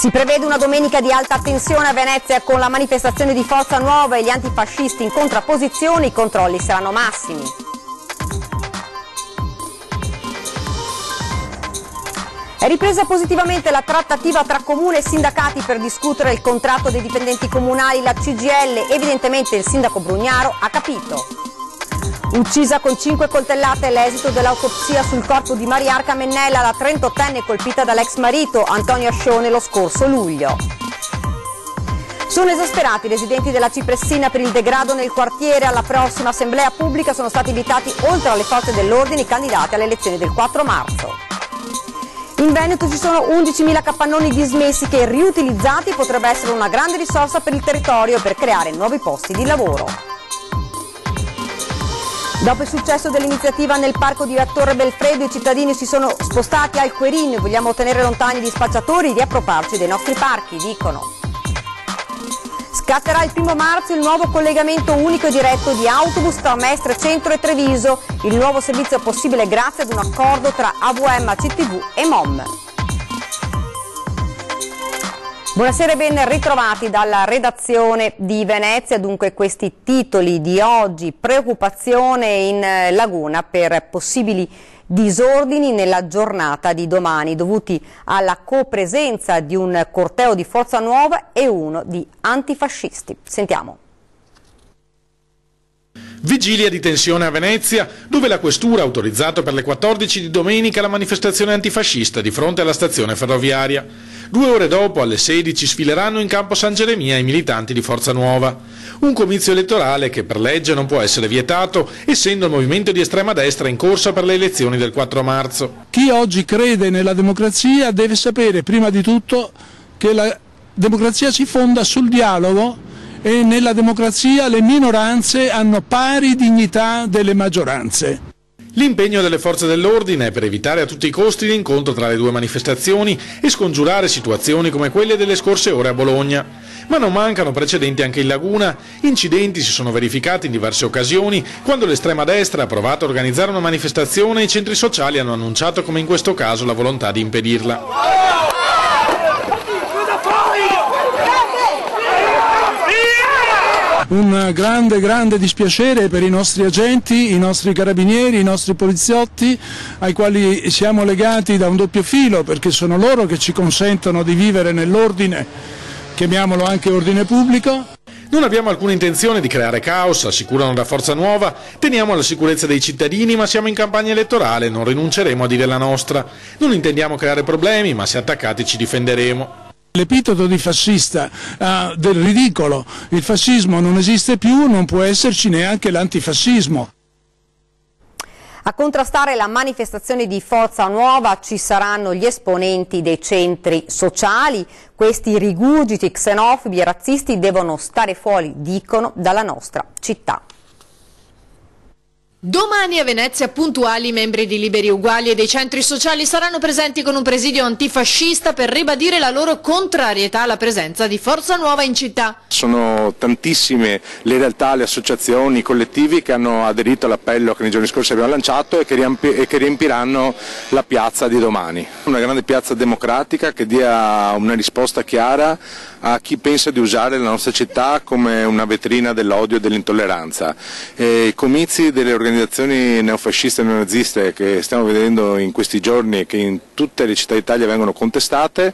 Si prevede una domenica di alta tensione a Venezia con la manifestazione di Forza Nuova e gli antifascisti in contrapposizione, i controlli saranno massimi. È ripresa positivamente la trattativa tra comune e sindacati per discutere il contratto dei dipendenti comunali. La CGIL, evidentemente il sindaco Brugnaro, ha capito. Uccisa con 5 coltellate l'esito dell'autopsia sul corpo di Mariarca Mennella, la 38enne colpita dall'ex marito Antonio Ascione lo scorso luglio. Sono esasperati i residenti della Cipressina per il degrado nel quartiere. Alla prossima assemblea pubblica sono stati invitati, oltre alle forze dell'ordine, i candidati alle elezioni del 4 marzo. In Veneto ci sono 11.000 capannoni dismessi che, riutilizzati, potrebbe essere una grande risorsa per il territorio e per creare nuovi posti di lavoro. Dopo il successo dell'iniziativa nel parco di Torre Belfredo, i cittadini si sono spostati al Querin. Vogliamo tenere lontani gli spacciatori e riappropriarci dei nostri parchi, dicono. Scatterà il 1 marzo il nuovo collegamento unico e diretto di autobus tra Mestre Centro e Treviso. Il nuovo servizio è possibile grazie ad un accordo tra AVM, ACTV e MOM. Buonasera e ben ritrovati dalla redazione di Venezia. Dunque questi titoli di oggi: preoccupazione in laguna per possibili disordini nella giornata di domani dovuti alla copresenza di un corteo di Forza Nuova e uno di antifascisti. Sentiamo. Vigilia di tensione a Venezia, dove la questura ha autorizzato per le 14 di domenica la manifestazione antifascista di fronte alla stazione ferroviaria. 2 ore dopo, alle 16, sfileranno in campo San Geremia i militanti di Forza Nuova. Un comizio elettorale che per legge non può essere vietato, essendo il movimento di estrema destra in corsa per le elezioni del 4 marzo. Chi oggi crede nella democrazia deve sapere prima di tutto che la democrazia si fonda sul dialogo e nella democrazia le minoranze hanno pari dignità delle maggioranze. L'impegno delle forze dell'ordine è per evitare a tutti i costi l'incontro tra le due manifestazioni e scongiurare situazioni come quelle delle scorse ore a Bologna. Ma non mancano precedenti anche in Laguna. Incidenti si sono verificati in diverse occasioni quando l'estrema destra ha provato a organizzare una manifestazione e i centri sociali hanno annunciato, come in questo caso, la volontà di impedirla. Un grande dispiacere per i nostri agenti, i nostri carabinieri, i nostri poliziotti, ai quali siamo legati da un doppio filo, perché sono loro che ci consentono di vivere nell'ordine, chiamiamolo anche ordine pubblico. Non abbiamo alcuna intenzione di creare caos, assicurano da Forza Nuova. Teniamo alla sicurezza dei cittadini, ma siamo in campagna elettorale e non rinunceremo a dire la nostra. Non intendiamo creare problemi, ma se attaccati ci difenderemo. L'epiteto di fascista del ridicolo. Il fascismo non esiste più, non può esserci neanche l'antifascismo. A contrastare la manifestazione di Forza Nuova ci saranno gli esponenti dei centri sociali. Questi rigurgiti xenofobi e razzisti devono stare fuori, dicono, dalla nostra città. Domani a Venezia puntuali i membri di Liberi Uguali e dei centri sociali saranno presenti con un presidio antifascista per ribadire la loro contrarietà alla presenza di Forza Nuova in città. Sono tantissime le realtà, le associazioni, i collettivi che hanno aderito all'appello che nei giorni scorsi abbiamo lanciato e che riempiranno la piazza di domani. Una grande piazza democratica che dia una risposta chiara a chi pensa di usare la nostra città come una vetrina dell'odio e dell'intolleranza. I comizi delle organizzazioni neofasciste e neonaziste che stiamo vedendo in questi giorni e che in tutte le città d'Italia vengono contestate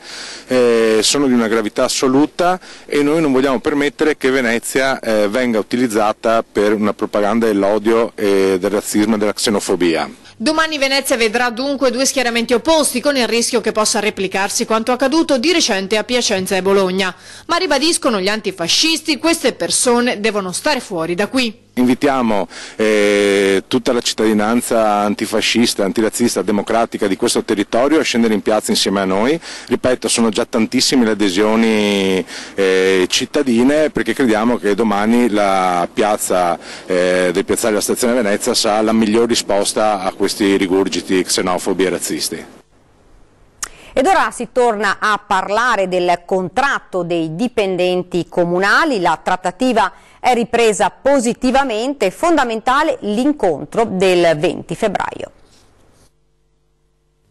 sono di una gravità assoluta e noi non vogliamo permettere che Venezia venga utilizzata per una propaganda dell'odio e del razzismo e della xenofobia. Domani Venezia vedrà dunque 2 schieramenti opposti, con il rischio che possa replicarsi quanto accaduto di recente a Piacenza e Bologna. Ma ribadiscono gli antifascisti, queste persone devono stare fuori da qui. Invitiamo tutta la cittadinanza antifascista, antirazzista, democratica di questo territorio a scendere in piazza insieme a noi. Ripeto, sono già tantissime le adesioni cittadine, perché crediamo che domani la piazza del piazzale della stazione Venezia sarà la miglior risposta a questi rigurgiti xenofobi e razzisti. Ed ora si torna a parlare del contratto dei dipendenti comunali. La trattativa è ripresa positivamente, fondamentale l'incontro del 20 febbraio.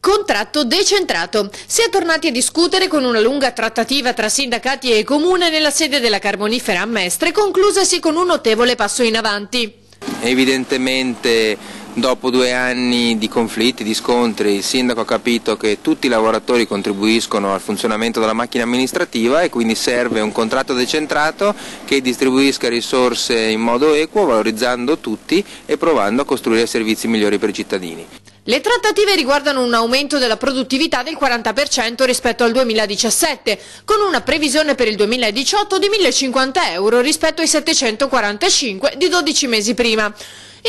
Contratto decentrato. Si è tornati a discutere con una lunga trattativa tra sindacati e comune nella sede della Carbonifera a Mestre, conclusasi con un notevole passo in avanti. Evidentemente dopo 2 anni di conflitti, di scontri, il sindaco ha capito che tutti i lavoratori contribuiscono al funzionamento della macchina amministrativa e quindi serve un contratto decentrato che distribuisca risorse in modo equo, valorizzando tutti e provando a costruire servizi migliori per i cittadini. Le trattative riguardano un aumento della produttività del 40% rispetto al 2017, con una previsione per il 2018 di 1.050 euro rispetto ai 745 di 12 mesi prima.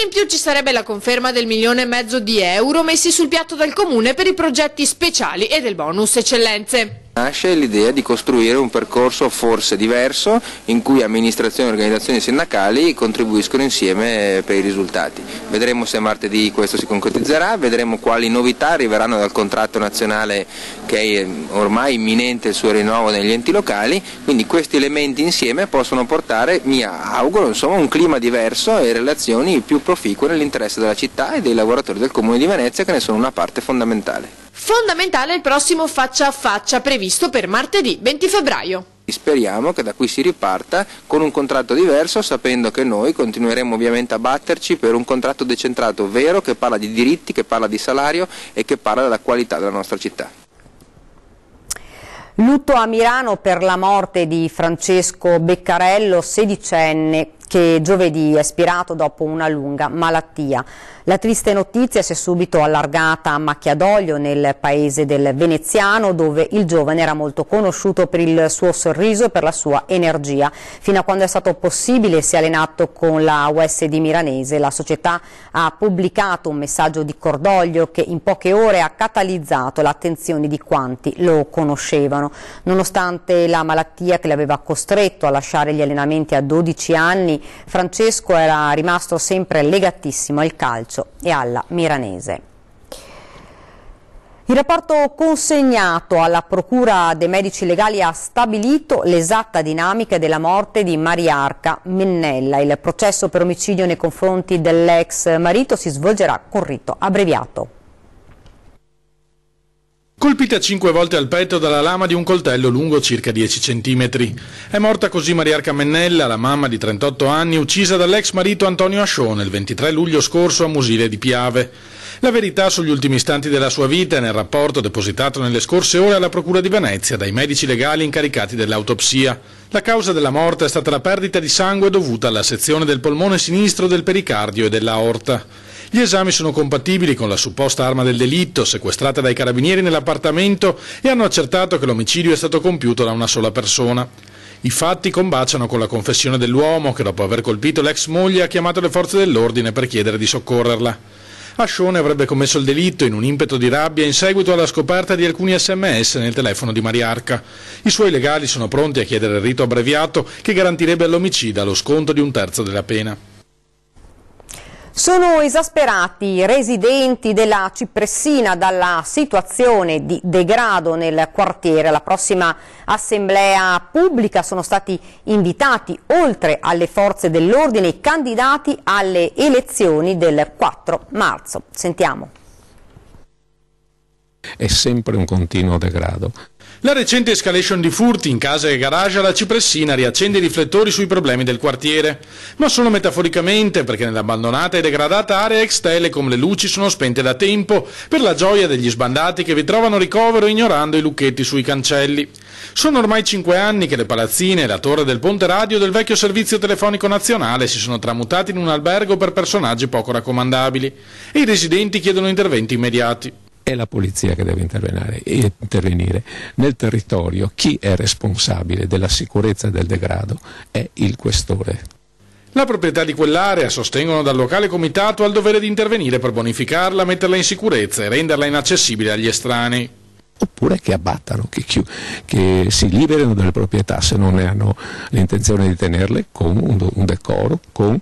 In più ci sarebbe la conferma del 1,5 milioni di euro messi sul piatto dal Comune per i progetti speciali e del bonus eccellenze. Nasce l'idea di costruire un percorso forse diverso in cui amministrazioni e organizzazioni sindacali contribuiscono insieme per i risultati. Vedremo se martedì questo si concretizzerà, vedremo quali novità arriveranno dal contratto nazionale che è ormai imminente il suo rinnovo negli enti locali, quindi questi elementi insieme possono portare, mi auguro, insomma, un clima diverso e relazioni più proficue nell'interesse della città e dei lavoratori del Comune di Venezia, che ne sono una parte fondamentale. Fondamentale il prossimo faccia a faccia previsto per martedì 20 febbraio. Speriamo che da qui si riparta con un contratto diverso, sapendo che noi continueremo ovviamente a batterci per un contratto decentrato vero, che parla di diritti, che parla di salario e che parla della qualità della nostra città. Lutto a Milano per la morte di Francesco Beccarello, 16enne, che giovedì è spirato dopo una lunga malattia. La triste notizia si è subito allargata a Macchia d'Olio, nel paese del Veneziano, dove il giovane era molto conosciuto per il suo sorriso e per la sua energia. Fino a quando è stato possibile si è allenato con la USD Milanese. La società ha pubblicato un messaggio di cordoglio che in poche ore ha catalizzato l'attenzione di quanti lo conoscevano. Nonostante la malattia che l'aveva costretto a lasciare gli allenamenti a 12 anni, Francesco era rimasto sempre legatissimo al calcio e alla milanese. Il rapporto consegnato alla Procura dei Medici Legali ha stabilito l'esatta dinamica della morte di Mariarca Mennella. Il processo per omicidio nei confronti dell'ex marito si svolgerà con rito abbreviato. Colpita 5 volte al petto dalla lama di un coltello lungo circa 10 centimetri. È morta così Mariarca Mennella, la mamma di 38 anni, uccisa dall'ex marito Antonio Ascione il 23 luglio scorso a Musile di Piave. La verità sugli ultimi istanti della sua vita è nel rapporto depositato nelle scorse ore alla Procura di Venezia dai medici legali incaricati dell'autopsia. La causa della morte è stata la perdita di sangue dovuta alla sezione del polmone sinistro, del pericardio e dell'aorta. Gli esami sono compatibili con la supposta arma del delitto sequestrata dai carabinieri nell'appartamento e hanno accertato che l'omicidio è stato compiuto da una sola persona. I fatti combaciano con la confessione dell'uomo che, dopo aver colpito l'ex moglie, ha chiamato le forze dell'ordine per chiedere di soccorrerla. Ascione avrebbe commesso il delitto in un impeto di rabbia in seguito alla scoperta di alcuni SMS nel telefono di Mariarca. I suoi legali sono pronti a chiedere il rito abbreviato che garantirebbe all'omicida lo sconto di 1/3 della pena. Sono esasperati i residenti della Cipressina dalla situazione di degrado nel quartiere. Alla prossima assemblea pubblica sono stati invitati, oltre alle forze dell'ordine, i candidati alle elezioni del 4 marzo. Sentiamo. È sempre un continuo degrado. La recente escalation di furti in casa e garage alla Cipressina riaccende i riflettori sui problemi del quartiere, ma solo metaforicamente, perché nell'abbandonata e degradata area ex Telecom le luci sono spente da tempo per la gioia degli sbandati che vi trovano ricovero ignorando i lucchetti sui cancelli. Sono ormai 5 anni che le palazzine e la torre del ponte radio del vecchio servizio telefonico nazionale si sono tramutati in un albergo per personaggi poco raccomandabili e i residenti chiedono interventi immediati. È la polizia che deve intervenire. Nel territorio chi è responsabile della sicurezza del degrado è il questore. La proprietà di quell'area, sostengono dal locale comitato, ha il dovere di intervenire per bonificarla, metterla in sicurezza e renderla inaccessibile agli estranei. oppure che abbattano, che si liberino delle proprietà se non ne hanno l'intenzione di tenerle, con un decoro, con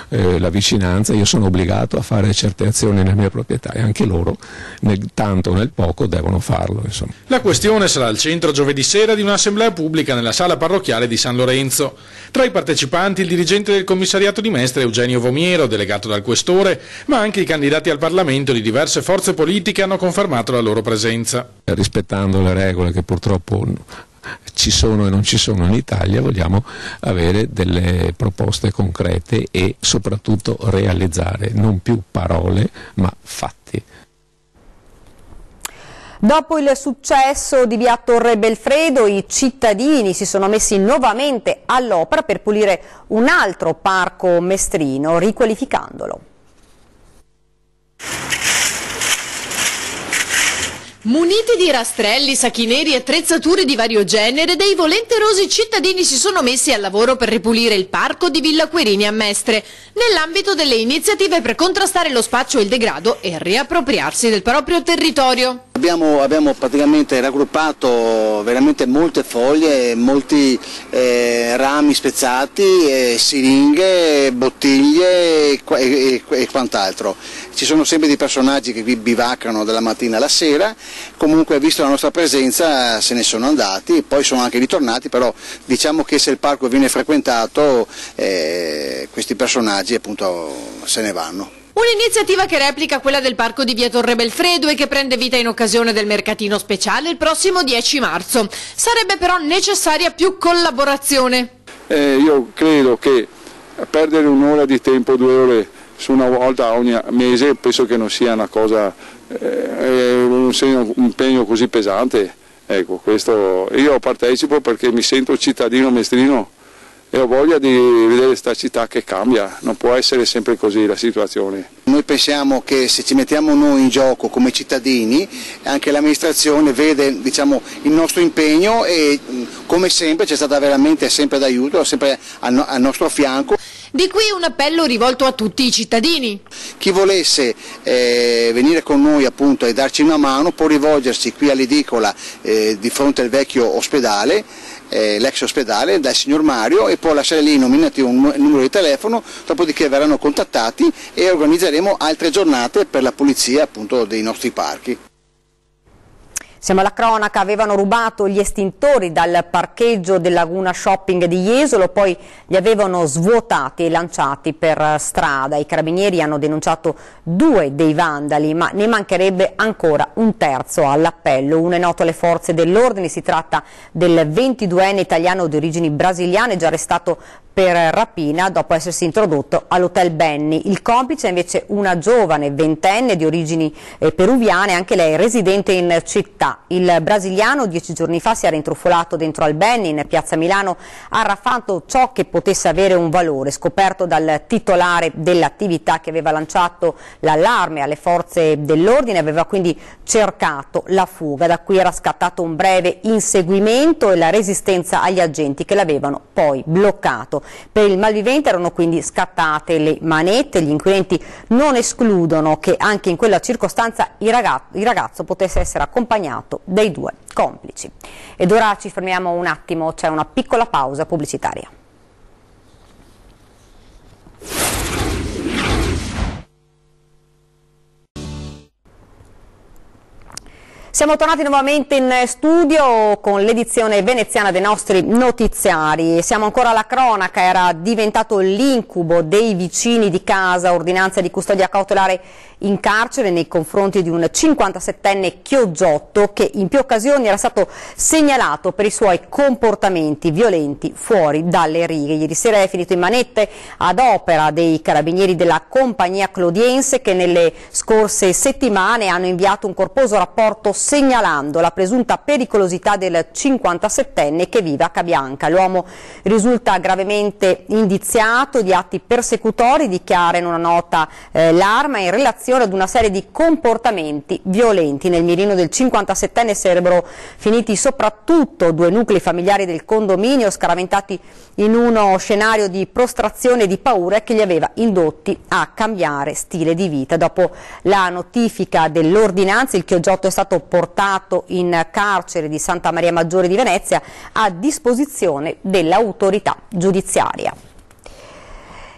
la vicinanza. Io sono obbligato a fare certe azioni nella mia proprietà e anche loro, nel tanto o nel poco, devono farlo. Insomma. La questione sarà al centro giovedì sera di un'assemblea pubblica nella sala parrocchiale di San Lorenzo. Tra i partecipanti il dirigente del commissariato di Mestre Eugenio Vomiero, delegato dal questore, ma anche i candidati al Parlamento di diverse forze politiche hanno confermato la loro presenza. Rispettando le regole che purtroppo ci sono e non ci sono in Italia, vogliamo avere delle proposte concrete e soprattutto realizzare, non più parole ma fatti. Dopo il successo di via Torre Belfredo, i cittadini si sono messi nuovamente all'opera per pulire un altro parco mestrino, riqualificandolo. Muniti di rastrelli, sacchi neri e attrezzature di vario genere, dei volenterosi cittadini si sono messi al lavoro per ripulire il parco di Villa Querini a Mestre, nell'ambito delle iniziative per contrastare lo spaccio e il degrado e riappropriarsi del proprio territorio. Abbiamo praticamente raggruppato veramente molte foglie, rami spezzati, siringhe, bottiglie e quant'altro. Ci sono sempre dei personaggi che vi bivaccano dalla mattina alla sera, comunque visto la nostra presenza se ne sono andati, poi sono anche ritornati, però diciamo che se il parco viene frequentato questi personaggi appunto se ne vanno. Un'iniziativa che replica quella del parco di via Torre Belfredo e che prende vita in occasione del mercatino speciale il prossimo 10 marzo. Sarebbe però necessaria più collaborazione. Io credo che perdere un'ora di tempo, 2 ore su una volta ogni mese, penso che non sia una cosa, non sia un impegno così pesante. Ecco, questo io partecipo perché mi sento cittadino mestrino e ho voglia di vedere questa città che cambia, non può essere sempre così la situazione. Noi pensiamo che se ci mettiamo noi in gioco come cittadini, anche l'amministrazione vede, diciamo, il nostro impegno e come sempre c'è stata veramente sempre d'aiuto, sempre al nostro fianco. Di qui un appello rivolto a tutti i cittadini. Chi volesse venire con noi appunto e darci una mano può rivolgersi qui all'edicola di fronte al vecchio ospedale, l'ex ospedale, dal signor Mario, e può lasciare lì nominativo un numero di telefono, dopodiché verranno contattati e organizzeremo altre giornate per la pulizia appunto dei nostri parchi. Siamo alla cronaca, avevano rubato gli estintori dal parcheggio del Laguna Shopping di Jesolo, poi li avevano svuotati e lanciati per strada. I carabinieri hanno denunciato 2 dei vandali, ma ne mancherebbe ancora un terzo all'appello. Uno è noto alle forze dell'ordine, si tratta del 22enne italiano di origini brasiliane, già arrestato per rapina dopo essersi introdotto all'Hotel Benny. Il complice è invece una giovane 20enne di origini peruviane, anche lei residente in città. Il brasiliano 10 giorni fa si era intrufolato dentro al Benny in piazza Milano, ha arraffato ciò che potesse avere un valore, scoperto dal titolare dell'attività che aveva lanciato l'allarme alle forze dell'ordine, aveva quindi cercato la fuga. Da qui era scattato un breve inseguimento e la resistenza agli agenti che l'avevano poi bloccato. Per il malvivente erano quindi scattate le manette. Gli inquirenti non escludono che anche in quella circostanza il ragazzo potesse essere accompagnato dai 2 complici. Ed ora ci fermiamo un attimo, c'è una piccola pausa pubblicitaria. Siamo tornati nuovamente in studio con l'edizione veneziana dei nostri notiziari. Siamo ancora alla cronaca, era diventato l'incubo dei vicini di casa, ordinanza di custodia cautelare in carcere nei confronti di un 57enne Chioggiotto che in più occasioni era stato segnalato per i suoi comportamenti violenti fuori dalle righe. Ieri sera è finito in manette ad opera dei carabinieri della compagnia clodiense che nelle scorse settimane hanno inviato un corposo rapporto segnalando la presunta pericolosità del 57enne che vive a Cabianca. L'uomo risulta gravemente indiziato di atti persecutori, dichiara in una nota l'Arma, in relazione ad una serie di comportamenti violenti. Nel mirino del 57enne sarebbero finiti soprattutto 2 nuclei familiari del condominio, scaraventati in uno scenario di prostrazione e di paura che li aveva indotti a cambiare stile di vita. Dopo la notifica dell'ordinanza, il Chioggiotto è stato portato in carcere di Santa Maria Maggiore di Venezia a disposizione dell'autorità giudiziaria.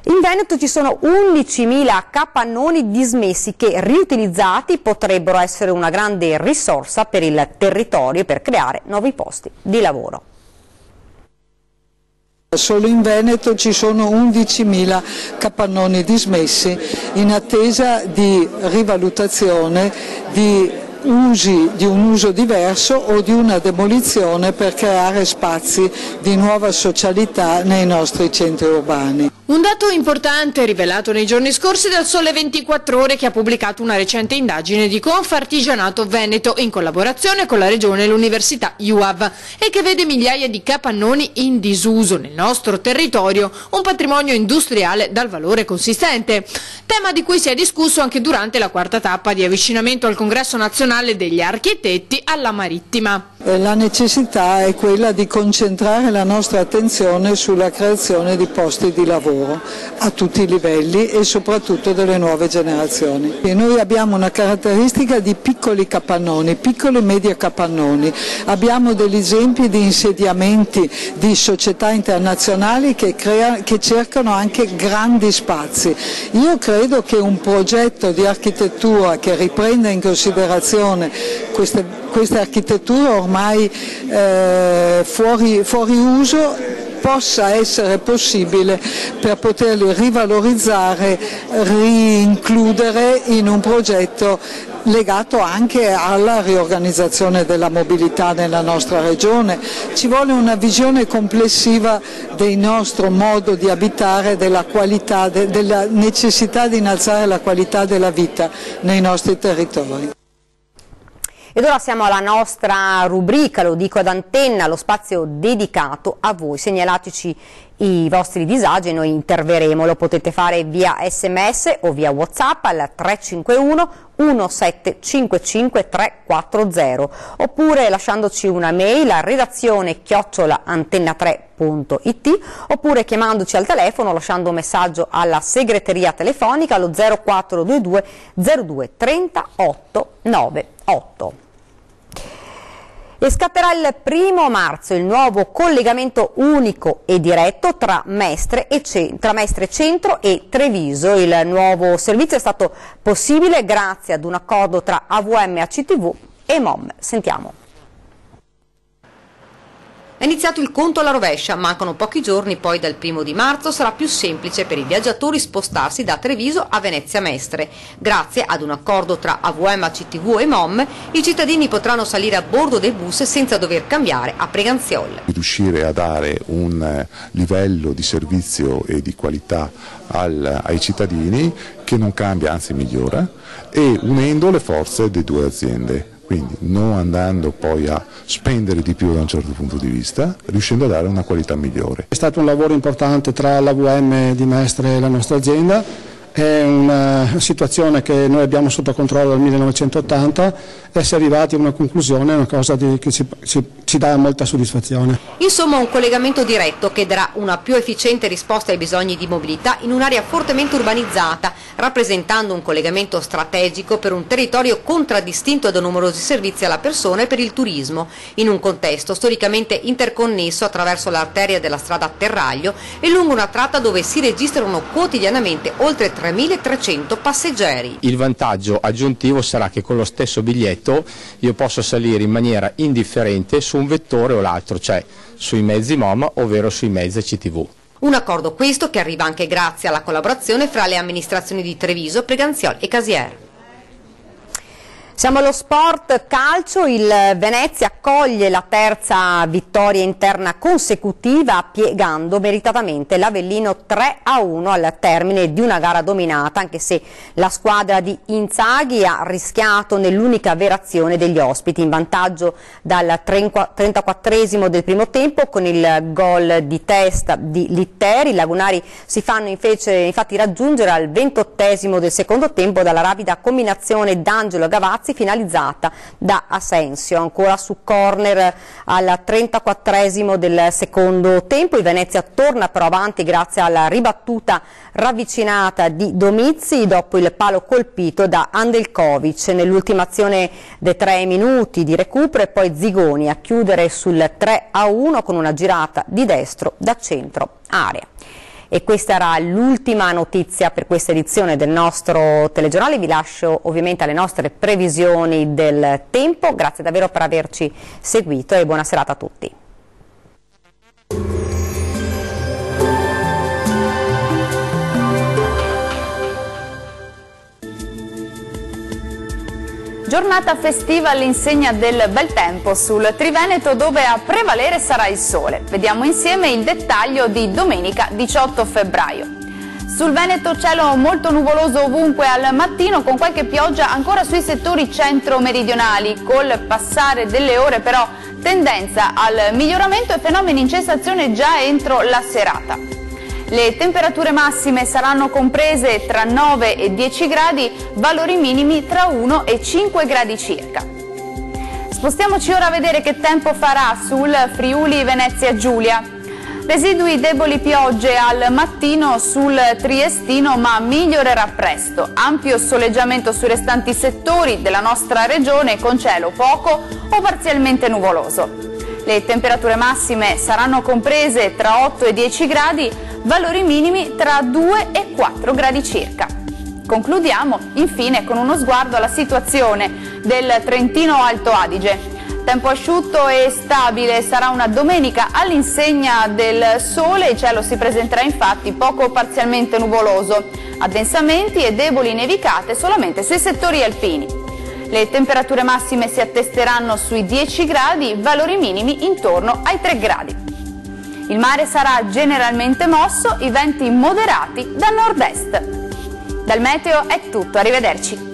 In Veneto ci sono 11.000 capannoni dismessi che, riutilizzati, potrebbero essere una grande risorsa per il territorio e per creare nuovi posti di lavoro. Solo in Veneto ci sono 11.000 capannoni dismessi in attesa di rivalutazione di un uso diverso o di una demolizione per creare spazi di nuova socialità nei nostri centri urbani. Un dato importante rivelato nei giorni scorsi dal Sole 24 Ore, che ha pubblicato una recente indagine di Confartigianato Veneto in collaborazione con la Regione e l'Università UAV, e che vede migliaia di capannoni in disuso nel nostro territorio, un patrimonio industriale dal valore consistente, tema di cui si è discusso anche durante la quarta tappa di avvicinamento al Congresso Nazionale degli Architetti alla Marittima. La necessità è quella di concentrare la nostra attenzione sulla creazione di posti di lavoro a tutti i livelli e soprattutto delle nuove generazioni. E noi abbiamo una caratteristica di piccoli capannoni, piccoli e medi capannoni. Abbiamo degli esempi di insediamenti di società internazionali che cercano anche grandi spazi. Io credo che un progetto di architettura che riprenda in considerazione queste architetture ormai fuori uso possa essere possibile per poterli rivalorizzare, rincludere in un progetto legato anche alla riorganizzazione della mobilità nella nostra regione. Ci vuole una visione complessiva del nostro modo di abitare, della qualità, della necessità di innalzare la qualità della vita nei nostri territori. Ed ora siamo alla nostra rubrica, lo dico ad antenna, lo spazio dedicato a voi. Segnalateci i vostri disagi e noi interveremo. Lo potete fare via SMS o via WhatsApp al 351 1755 340 oppure lasciandoci una mail a redazione@antenna3.it oppure chiamandoci al telefono, lasciando un messaggio alla segreteria telefonica allo 0422 02 38 98. E scatterà il 1° marzo il nuovo collegamento unico e diretto tra Mestre Centro e Treviso. Il nuovo servizio è stato possibile grazie ad un accordo tra AVM ACTV e MOM. Sentiamo. È iniziato il conto alla rovescia, mancano pochi giorni, poi dal 1° di marzo sarà più semplice per i viaggiatori spostarsi da Treviso a Venezia Mestre. Grazie ad un accordo tra AVM, ACTV e MOM, i cittadini potranno salire a bordo dei bus senza dover cambiare a Preganziol. Riuscire a dare un livello di servizio e di qualità ai cittadini che non cambia, anzi migliora, e unendo le forze di due aziende. Quindi non andando poi a spendere di più da un certo punto di vista, riuscendo a dare una qualità migliore. È stato un lavoro importante tra l'AVM di Mestre e la nostra azienda, è una situazione che noi abbiamo sotto controllo dal 1980, essere arrivati a una conclusione è una cosa che ci dà molta soddisfazione. Insomma, un collegamento diretto che darà una più efficiente risposta ai bisogni di mobilità in un'area fortemente urbanizzata, rappresentando un collegamento strategico per un territorio contraddistinto da numerosi servizi alla persona e per il turismo, in un contesto storicamente interconnesso attraverso l'arteria della strada Terraglio e lungo una tratta dove si registrano quotidianamente oltre 3.300 passeggeri. Il vantaggio aggiuntivo sarà che con lo stesso biglietto io posso salire in maniera indifferente su un vettore o l'altro, cioè sui mezzi MOM ovvero sui mezzi CTV. Un accordo questo che arriva anche grazie alla collaborazione fra le amministrazioni di Treviso, Preganziol e Casier. Siamo allo sport calcio, il Venezia accoglie la terza vittoria interna consecutiva piegando meritatamente l'Avellino 3-1 al termine di una gara dominata, anche se la squadra di Inzaghi ha rischiato nell'unica vera azione degli ospiti, in vantaggio dal 34esimo del primo tempo con il gol di testa di Litteri. I lagunari si fanno infatti raggiungere al 28esimo del secondo tempo dalla rapida combinazione d'Angelo Gavazzi Sanzi finalizzata da Asensio. Ancora su corner al 34esimo del secondo tempo, il Venezia torna però avanti grazie alla ribattuta ravvicinata di Domizzi dopo il palo colpito da Andelkovic nell'ultima azione dei 3 minuti di recupero, e poi Zigoni a chiudere sul 3-1 con una girata di destro da centro area. E questa era l'ultima notizia per questa edizione del nostro telegiornale. Vi lascio ovviamente alle nostre previsioni del tempo. Grazie davvero per averci seguito e buona serata a tutti. Giornata festiva all'insegna del bel tempo sul Triveneto, dove a prevalere sarà il sole. Vediamo insieme il dettaglio di domenica 18 febbraio. Sul Veneto cielo molto nuvoloso ovunque al mattino, con qualche pioggia ancora sui settori centro-meridionali. Col passare delle ore però tendenza al miglioramento e fenomeni in cessazione già entro la serata. Le temperature massime saranno comprese tra 9 e 10 gradi, valori minimi tra 1 e 5 gradi circa. Spostiamoci ora a vedere che tempo farà sul Friuli Venezia Giulia. Residui deboli piogge al mattino sul triestino, ma migliorerà presto. Ampio soleggiamento sui restanti settori della nostra regione, con cielo poco o parzialmente nuvoloso. Le temperature massime saranno comprese tra 8 e 10 gradi, valori minimi tra 2 e 4 gradi circa. Concludiamo infine con uno sguardo alla situazione del Trentino Alto Adige. Tempo asciutto e stabile sarà una domenica all'insegna del sole, il cielo si presenterà infatti poco o parzialmente nuvoloso, addensamenti e deboli nevicate solamente sui settori alpini. Le temperature massime si attesteranno sui 10 gradi, valori minimi intorno ai 3 gradi. Il mare sarà generalmente mosso, i venti moderati da nord-est. Dal meteo è tutto, arrivederci.